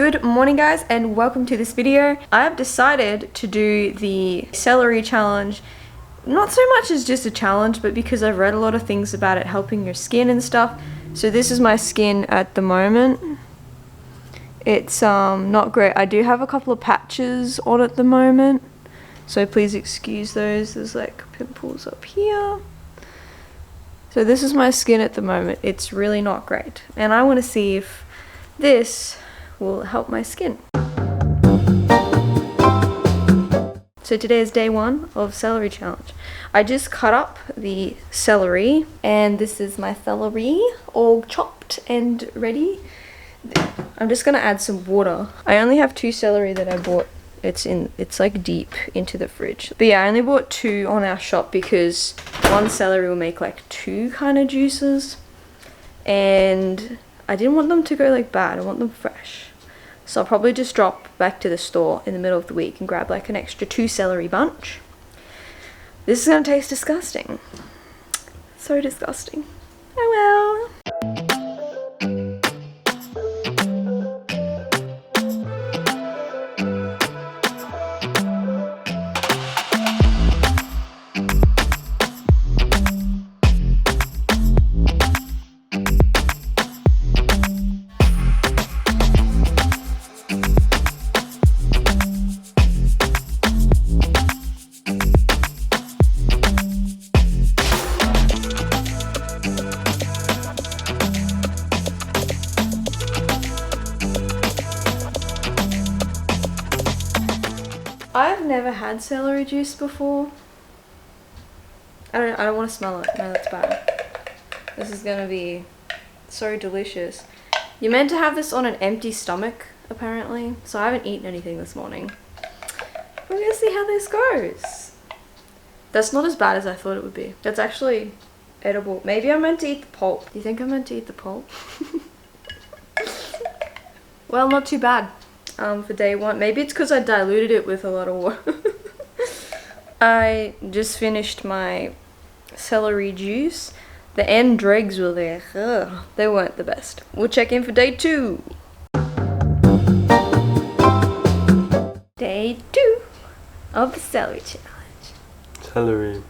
Good morning guys and welcome to this video. I have decided to do the celery challenge, not so much as just a challenge, but because I've read a lot of things about it helping your skin and stuff. So this is my skin at the moment. It's not great. I do have a couple of patches on at the moment, so please excuse those. There's like pimples up here. So this is my skin at the moment. It's really not great, and I want to see if this will help my skin. So today is day 1 of celery challenge. I just cut up the celery, and this is my celery all chopped and ready. I'm just gonna add some water. I only have 2 celery that I bought. It's like deep into the fridge. But yeah, I only bought 2 on our shop because 1 celery will make like 2 kind of juices, and I didn't want them to go like bad. I want them fresh. So I'll probably just drop back to the store in the middle of the week and grab like an extra 2 celery bunch. This is gonna taste disgusting. So disgusting. Oh well. I've never had celery juice before. I don't want to smell it. No, that's bad. This is gonna be so delicious. You're meant to have this on an empty stomach, apparently. So I haven't eaten anything this morning. We're gonna see how this goes. That's not as bad as I thought it would be. That's actually edible. Maybe I'm meant to eat the pulp. Do you think I'm meant to eat the pulp? Well, not too bad. For day 1. Maybe it's because I diluted it with a lot of water. I just finished my celery juice. The end dregs were there. Ugh, they weren't the best. We'll check in for day 2. Day 2 of the celery challenge. Celery.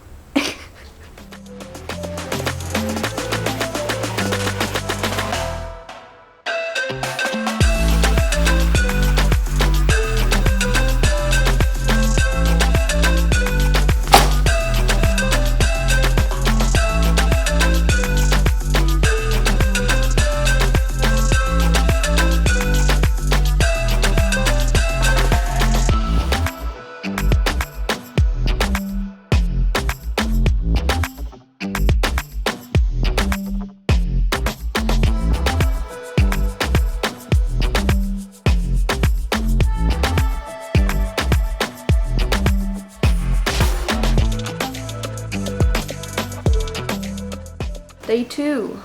Day 2,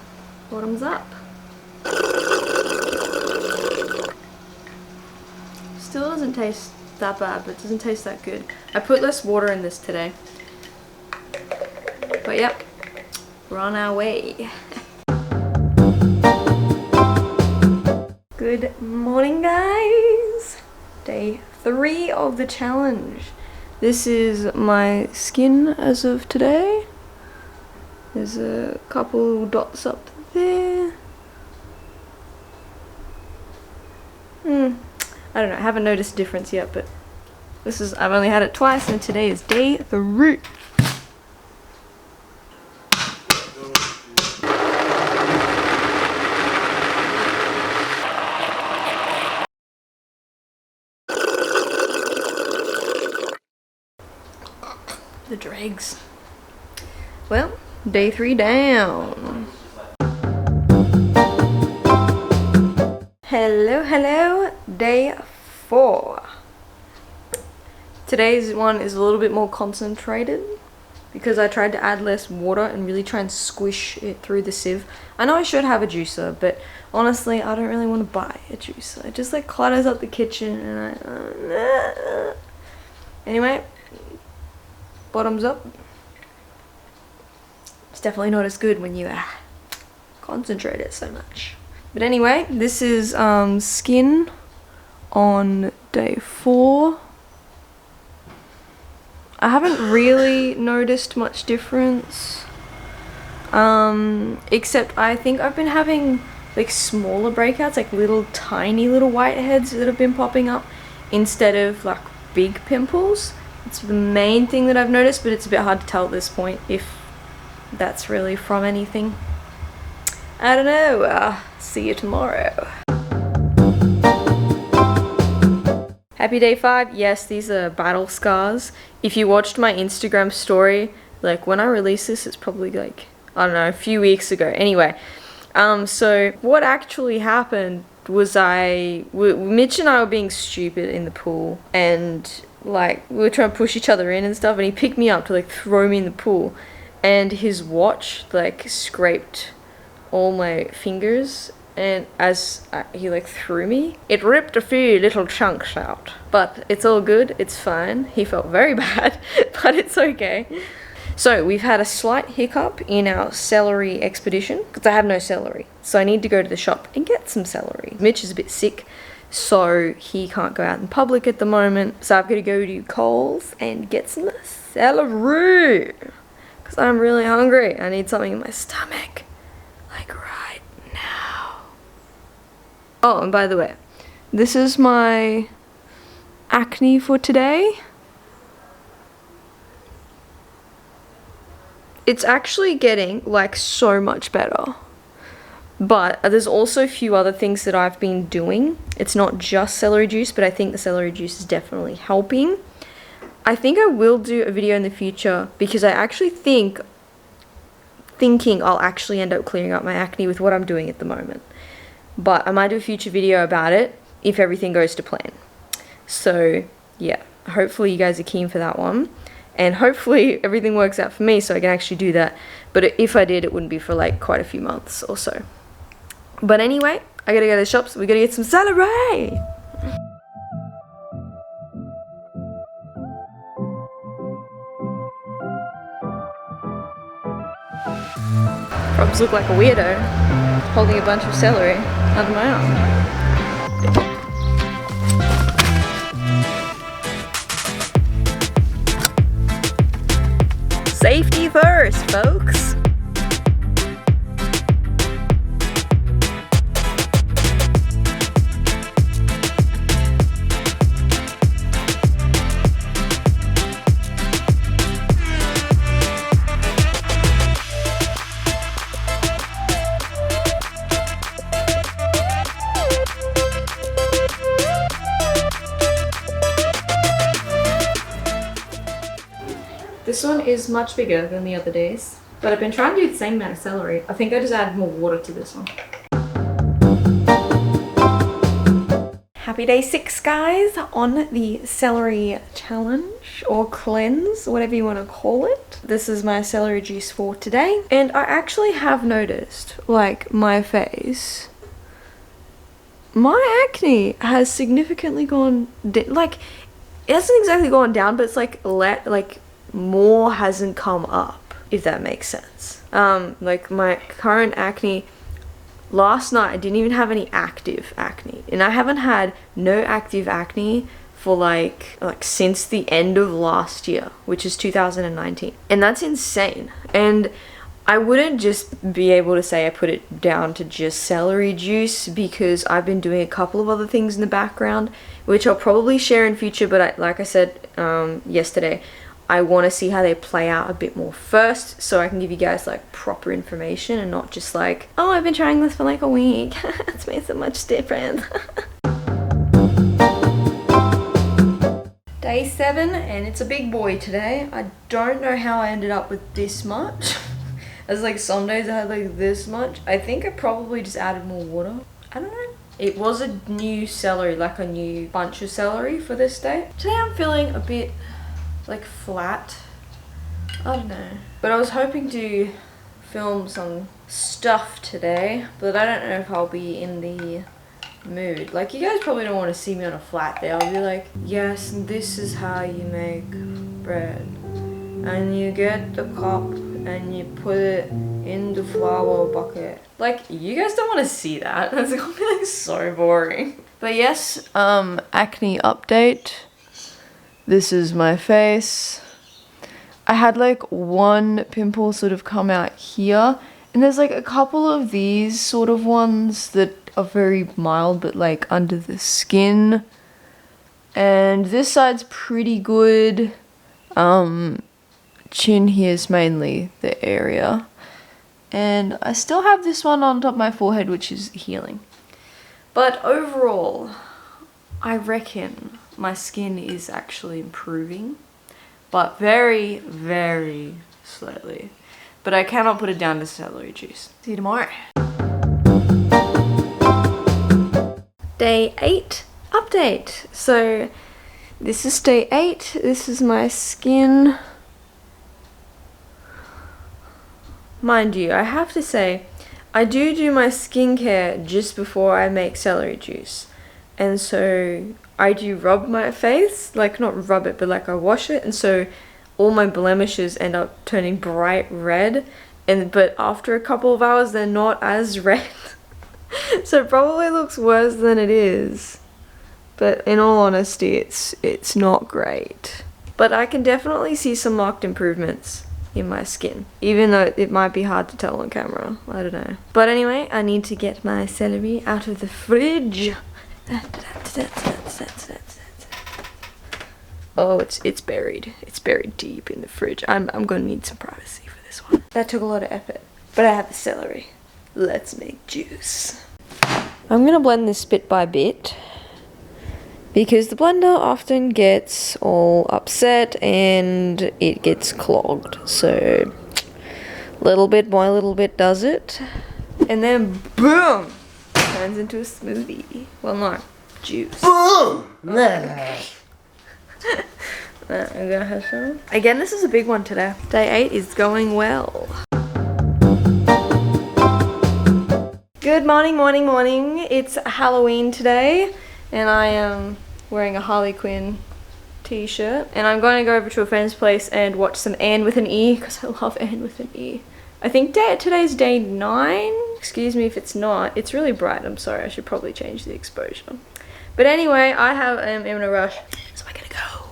bottoms up. Still doesn't taste that bad, but it doesn't taste that good. I put less water in this today. But yep, we're on our way. Good morning guys! Day 3 of the challenge. This is my skin as of today. There's a couple dots up there. I don't know, I haven't noticed a difference yet, but I've only had it twice and today is day 3. The dregs. Well, day 3 down. Hello, day 4. Today's one is a little bit more concentrated because I tried to add less water and really try and squish it through the sieve. I know I should have a juicer, but honestly, I don't really want to buy a juicer. It just like clutters up the kitchen and anyway, bottoms up. It's definitely not as good when you concentrate it so much. But anyway, this is skin on day 4. I haven't really noticed much difference. Except I think I've been having like smaller breakouts, like tiny little whiteheads that have been popping up instead of like big pimples. It's the main thing that I've noticed, but it's a bit hard to tell at this point if that's really from anything. I don't know. See you tomorrow. Happy day 5. Yes, these are battle scars. If you watched my Instagram story, like when I released this, it's probably like, I don't know, a few weeks ago. Anyway, so what actually happened was Mitch and I were being stupid in the pool, and like we were trying to push each other in and stuff, and he picked me up to like throw me in the pool, and his watch like scraped all my fingers, and as he like threw me, it ripped a few little chunks out, but it's all good, it's fine. He felt very bad, but it's okay. So we've had a slight hiccup in our celery expedition because I have no celery, so I need to go to the shop and get some celery. Mitch is a bit sick, so he can't go out in public at the moment, so I've got to go to Coles and get some celery because I'm really hungry. I need something in my stomach, like right now. Oh, and by the way, this is my acne for today. It's actually getting like so much better, but there's also a few other things that I've been doing. It's not just celery juice, but I think the celery juice is definitely helping. I think I will do a video in the future because I actually thinking I'll actually end up clearing up my acne with what I'm doing at the moment. But I might do a future video about it if everything goes to plan. So yeah, hopefully you guys are keen for that one. And hopefully everything works out for me so I can actually do that. But if I did, it wouldn't be for like quite a few months or so. But anyway, I gotta go to the shops. We gotta get some celery. Probs look like a weirdo holding a bunch of celery under my arm. Safety first, folks. This one is much bigger than the other days, but I've been trying to do the same amount of celery. I think I just added more water to this one. Happy day 6, guys, on the celery challenge or cleanse, whatever you want to call it. This is my celery juice for today, and I actually have noticed, like, my face, my acne has significantly gone, like, it hasn't exactly gone down, but it's like, more hasn't come up, if that makes sense. Like my current acne, last night I didn't even have any active acne, and I haven't had no active acne for like since the end of last year, which is 2019, and that's insane. And I wouldn't just be able to say I put it down to just celery juice, because I've been doing a couple of other things in the background, which I'll probably share in future, but like I said yesterday, I want to see how they play out a bit more first, so I can give you guys like proper information and not just like, oh, I've been trying this for like a week. It's made so much difference. Day 7, and it's a big boy today. I don't know how I ended up with this much. As like some days I had like this much. I think I probably just added more water. I don't know. It was a new celery, like a new bunch of celery for this day. Today I'm feeling a bit like flat, I don't know, but I was hoping to film some stuff today, but I don't know if I'll be in the mood. Like, you guys probably don't want to see me on a flat day. I'll be like, yes, this is how you make bread, and you get the cup and you put it in the flour bucket. Like, you guys don't want to see that. That's gonna be like so boring. But yes, acne update. This is my face. I had like one pimple sort of come out here, and there's like a couple of these sort of ones that are very mild but like under the skin. And this side's pretty good. Chin here is mainly the area. And I still have this one on top of my forehead, which is healing. But overall, I reckon my skin is actually improving, but very, very slowly. But I cannot put it down to celery juice. See you tomorrow. Day 8 update. So this is day 8. This is my skin. Mind you, I have to say, I do my skincare just before I make celery juice. And so I do rub my face, like not rub it, but like I wash it. And so all my blemishes end up turning bright red. But after a couple of hours, they're not as red. So it probably looks worse than it is. But in all honesty, it's not great. But I can definitely see some marked improvements in my skin, even though it might be hard to tell on camera. I don't know. But anyway, I need to get my celery out of the fridge. Oh, it's buried. It's buried deep in the fridge. I'm gonna need some privacy for this one. That took a lot of effort, but I have the celery. Let's make juice. I'm gonna blend this bit by bit, because the blender often gets all upset and it gets clogged. So little bit by little bit does it. And then boom! Turns into a smoothie. Well, no, juice. Boom! I'm gonna have some. Again, this is a big one today. Day 8 is going well. Good morning, morning, morning. It's Halloween today. And I am wearing a Harley Quinn t-shirt. And I'm going to go over to a friend's place and watch some Anne with an E, because I love Anne with an E. I think today's day 9. Excuse me if it's not. It's really bright. I'm sorry. I should probably change the exposure. But anyway, I am in a rush, so I gotta go.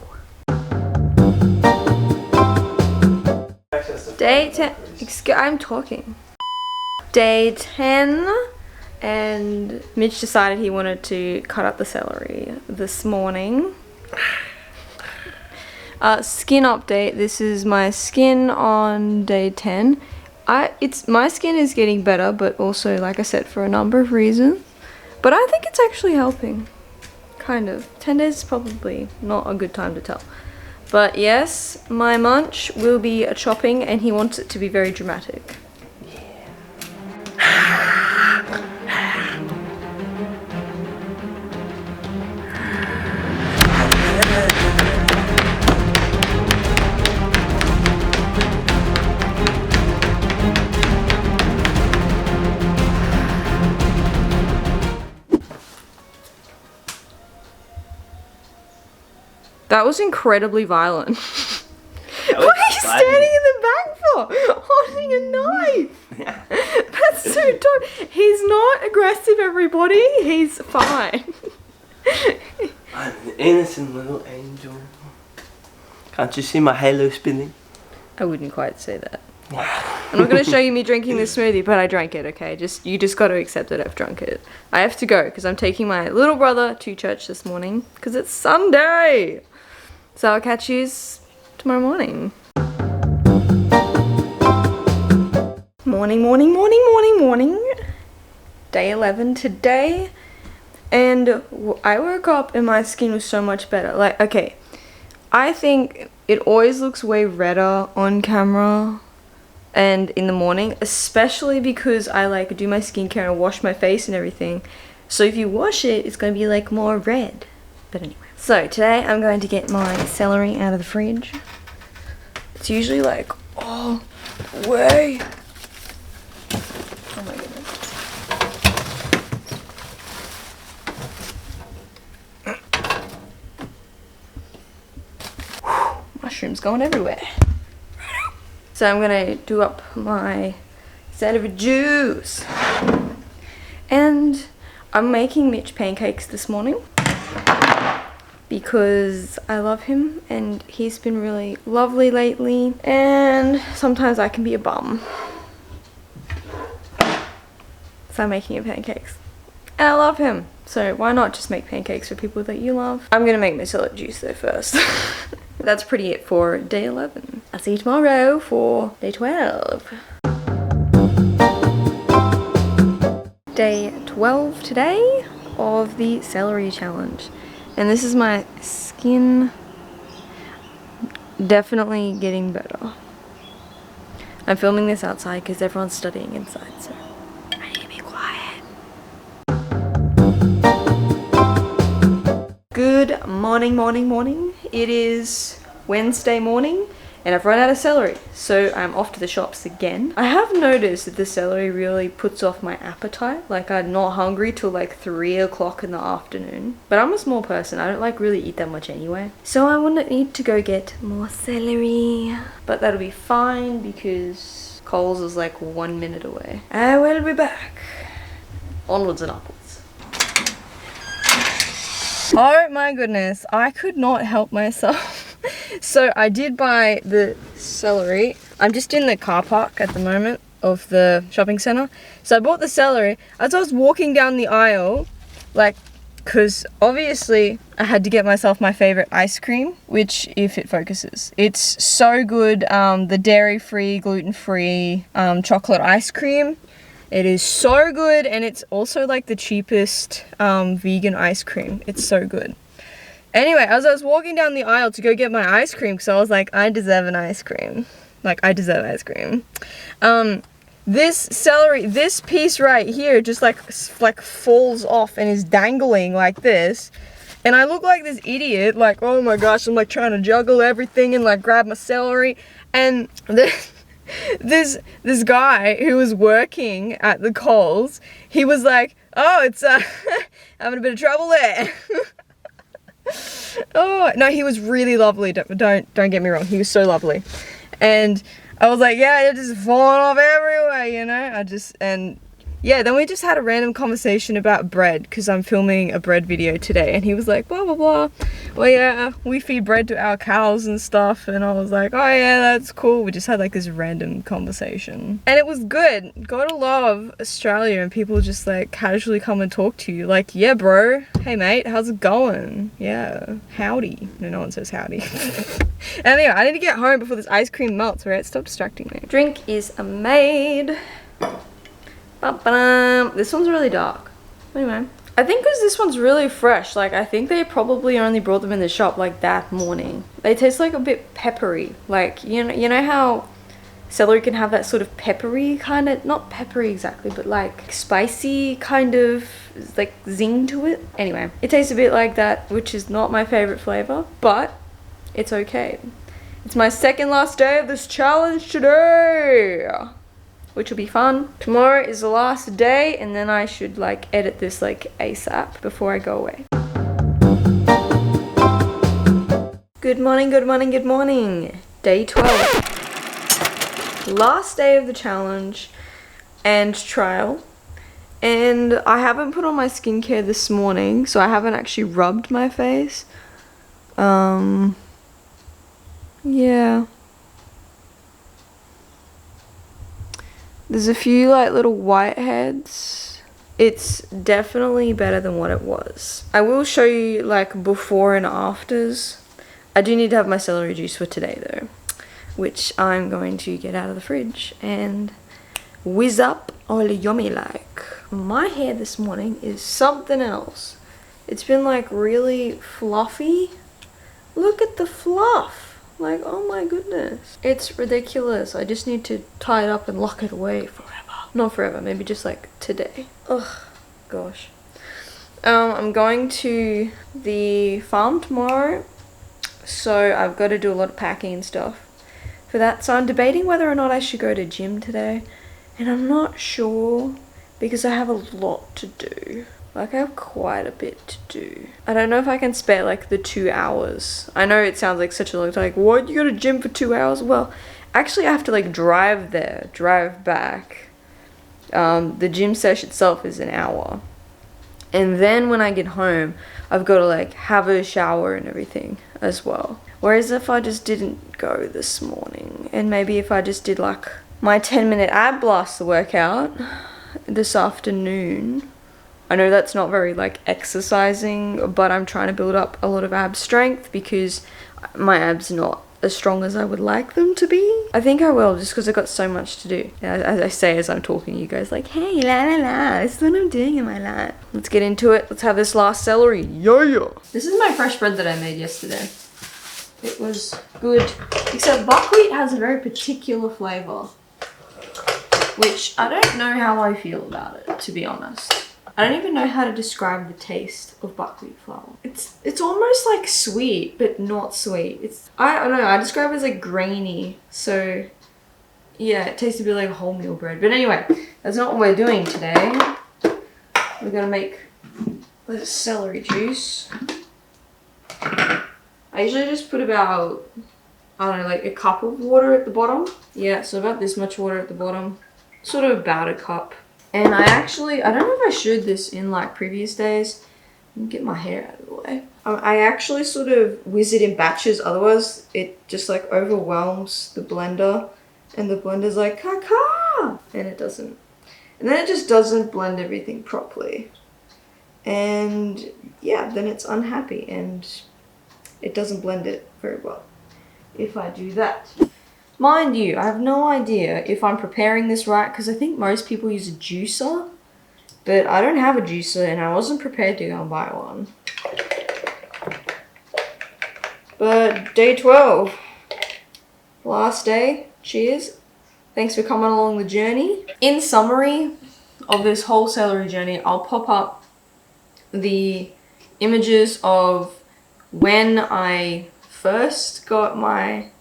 Day 10. I'm talking. Day 10. And Mitch decided he wanted to cut up the celery this morning. Skin update. This is my skin on day 10. My skin is getting better, but also, like I said, for a number of reasons. But I think it's actually helping. Kind of. 10 days is probably not a good time to tell. But yes, my munch will be a chopping, and he wants it to be very dramatic. That was incredibly violent. What are you standing in the back for? Holding a knife. That's so dope. He's not aggressive, everybody. He's fine. I'm an innocent little angel. Can't you see my halo spinning? I wouldn't quite say that. I'm not going to show you me drinking this smoothie, but I drank it, okay? You just got to accept that I've drunk it. I have to go because I'm taking my little brother to church this morning because it's Sunday. So I'll catch you tomorrow morning. Morning, morning, morning, morning, morning. Day 11 today. And I woke up and my skin was so much better. Like, okay, I think it always looks way redder on camera and in the morning, especially because I like do my skincare and wash my face and everything. So if you wash it, it's going to be like more red. But anyway. So today I'm going to get my celery out of the fridge. It's usually like all the way. Oh my goodness. Mushrooms going everywhere. So I'm gonna do up my celery juice. And I'm making Mitch pancakes this morning because I love him and he's been really lovely lately, and sometimes I can be a bum. So I'm making him pancakes. And I love him, so why not just make pancakes for people that you love? I'm gonna make my celery juice though first. That's pretty it for day 11. I'll see you tomorrow for day 12. Day 12 today of the celery challenge. And this is my skin definitely getting better. I'm filming this outside because everyone's studying inside, so I need to be quiet. Good morning. It is Wednesday morning and I've run out of celery, so I'm off to the shops again. I have noticed that the celery really puts off my appetite. Like, I'm not hungry till like 3 o'clock in the afternoon. But I'm a small person, I don't like really eat that much anyway. So I wouldn't need to go get more celery. But that'll be fine because Coles is like 1 minute away. I will be back. Onwards and upwards. Oh my goodness, I could not help myself. So I did buy the celery. I'm just in the car park at the moment of the shopping center. So I bought the celery. As I was walking down the aisle, like, because obviously I had to get myself my favorite ice cream, which, if it focuses, it's so good. The dairy-free, gluten-free chocolate ice cream. It is so good, and it's also like the cheapest vegan ice cream. It's so good. Anyway, as I was walking down the aisle to go get my ice cream, because I was like, I deserve an ice cream. Like, I deserve ice cream. This celery, this piece right here just like falls off and is dangling like this. And I look like this idiot, like, oh my gosh, I'm like trying to juggle everything and like grab my celery. And this guy who was working at the Coles, he was like, oh, it's having a bit of trouble there. Oh no, he was really lovely. Don't get me wrong, he was so lovely. And I was like, yeah, it's just falling off everywhere, you know. Yeah, then we just had a random conversation about bread, because I'm filming a bread video today, and he was like, blah blah blah, well yeah, we feed bread to our cows and stuff. And I was like, oh yeah, that's cool. We just had like this random conversation, and it was good. Gotta love Australia, and people just like casually come and talk to you, like, yeah bro, hey mate, how's it going? Yeah, howdy. No one says howdy. Anyway, I need to get home before this ice cream melts. Right, stop distracting me. Drink is made. Ba-ba-dum. This one's really dark. Anyway, I think because this one's really fresh, like I think they probably only brought them in the shop like that morning. They taste like a bit peppery. Like, you know how celery can have that sort of peppery kind of, not peppery exactly, but like spicy kind of like zing to it. Anyway, it tastes a bit like that, which is not my favorite flavor, but it's okay. It's my second last day of this challenge today, which will be fun. Tomorrow is the last day, and then I should like edit this like ASAP before I go away. Good morning. Day 12. Last day of the challenge and trial. And I haven't put on my skincare this morning, so I haven't actually rubbed my face. Yeah. There's a few like little whiteheads. It's definitely better than what it was. I will show you like before and afters. I do need to have my celery juice for today though, which I'm going to get out of the fridge and whiz up all yummy like. My hair this morning is something else. It's been like really fluffy. Look at the fluff. Like, oh my goodness. It's ridiculous. I just need to tie it up and lock it away forever. Not forever, maybe just like today. Ugh, gosh. I'm going to the farm tomorrow, so I've got to do a lot of packing and stuff for that. So I'm debating whether or not I should go to gym today, and I'm not sure because I have a lot to do. Like, I have quite a bit to do. I don't know if I can spare like the 2 hours. I know it sounds like such a long time. Like, what? You go to gym for 2 hours? Well, actually I have to like drive there, drive back. The gym session itself is an hour. And then when I get home, I've got to like have a shower and everything as well. Whereas if I just didn't go this morning, and maybe if I just did like my 10-minute ab blast workout this afternoon, I know that's not very like exercising, but I'm trying to build up a lot of ab strength because my abs are not as strong as I would like them to be. I think I will, just because I've got so much to do. As I say as I'm talking, you guys like, hey, la la la, this is what I'm doing in my life. Let's get into it. Let's have this last celery. Yeah. This is my fresh bread that I made yesterday. It was good, except buckwheat has a very particular flavour, which I don't know how I feel about it, to be honest. I don't even know how to describe the taste of buckwheat flour. It's almost like sweet, but not sweet. I don't know, I describe it as like grainy. So yeah, it tastes a bit like wholemeal bread. But anyway, that's not what we're doing today. We're gonna make this celery juice. I usually just put about, I don't know, like a cup of water at the bottom. Yeah, so about this much water at the bottom. Sort of about a cup. And I don't know if I showed this in like previous days. Let me get my hair out of the way. I actually sort of whiz it in batches, otherwise it just like overwhelms the blender. And the blender's like, caca! And it doesn't. And then it just doesn't blend everything properly. And yeah, then it's unhappy and it doesn't blend it very well if I do that. Mind you, I have no idea if I'm preparing this right, because I think most people use a juicer, but I don't have a juicer and I wasn't prepared to go and buy one. But day 12, last day, cheers. Thanks for coming along the journey. In summary of this whole celery journey, I'll pop up the images of when I first started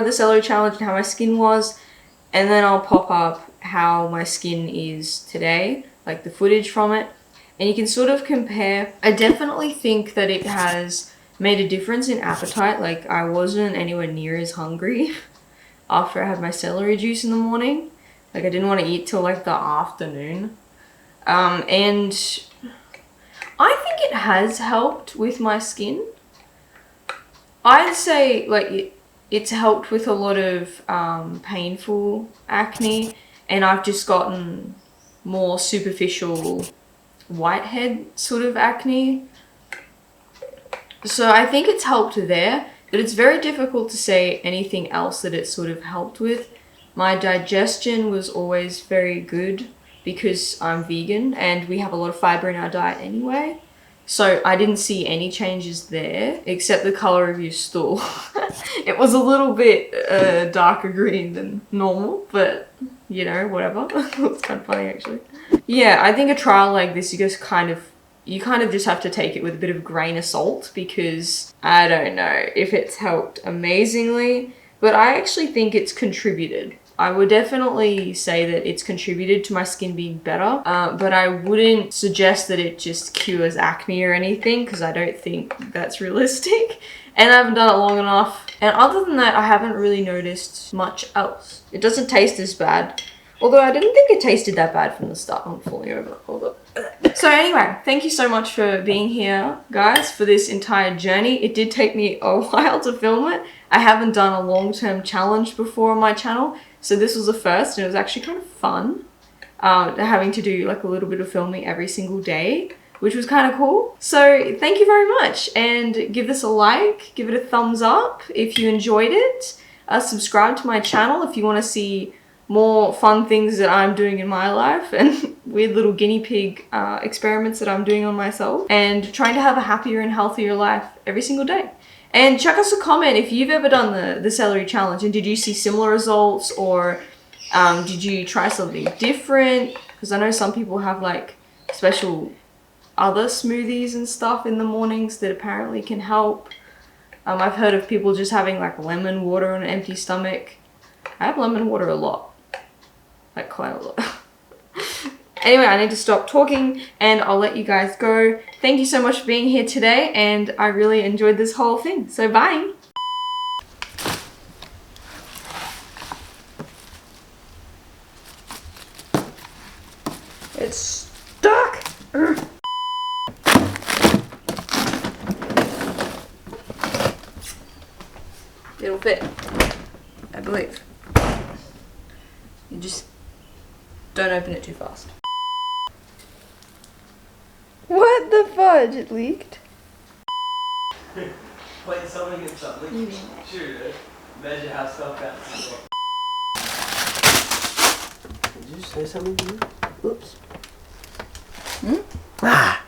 the celery challenge and how my skin was, and then I'll pop up how my skin is today, like the footage from it, and you can sort of compare. I definitely think that it has made a difference in appetite. Like I wasn't anywhere near as hungry after I had my celery juice in the morning. Like I didn't want to eat till like the afternoon, and I think it has helped with my skin. I'd say like it's helped with a lot of painful acne, and I've just gotten more superficial whitehead sort of acne. So I think it's helped there, but it's very difficult to say anything else that it sort of helped with. My digestion was always very good because I'm vegan and we have a lot of fiber in our diet anyway. So I didn't see any changes there, except the color of your stool. It was a little bit darker green than normal, but you know, whatever. It's kind of funny actually. Yeah, I think a trial like this, you kind of just have to take it with a bit of a grain of salt, because I don't know if it's helped amazingly, but I actually think it's contributed. I would definitely say that it's contributed to my skin being better, but I wouldn't suggest that it just cures acne or anything, because I don't think that's realistic. And I haven't done it long enough. And other than that, I haven't really noticed much else. It doesn't taste as bad. Although I didn't think it tasted that bad from the start. I'm falling over. Hold up. So anyway, thank you so much for being here, guys, for this entire journey. It did take me a while to film it. I haven't done a long-term challenge before on my channel, so this was the first, and it was actually kind of fun having to do like a little bit of filming every single day, which was kind of cool. So thank you very much, and give this a like, give it a thumbs up if you enjoyed it. Subscribe to my channel if you want to see more fun things that I'm doing in my life and weird little guinea pig experiments that I'm doing on myself, and trying to have a happier and healthier life every single day. And chuck us a comment if you've ever done the celery challenge, and did you see similar results, or did you try something different? Because I know some people have like special other smoothies and stuff in the mornings that apparently can help. I've heard of people just having like lemon water on an empty stomach. I have lemon water a lot, like quite a lot. Anyway, I need to stop talking and I'll let you guys go. Thank you so much for being here today, and I really enjoyed this whole thing. So bye. It's stuck. It'll fit, I believe. You just don't open it too fast. What the fudge? It leaked? Wait, someone get something. Sure, dude. Measure how stuff got. Did you say something to me? Oops. Hmm? Ah!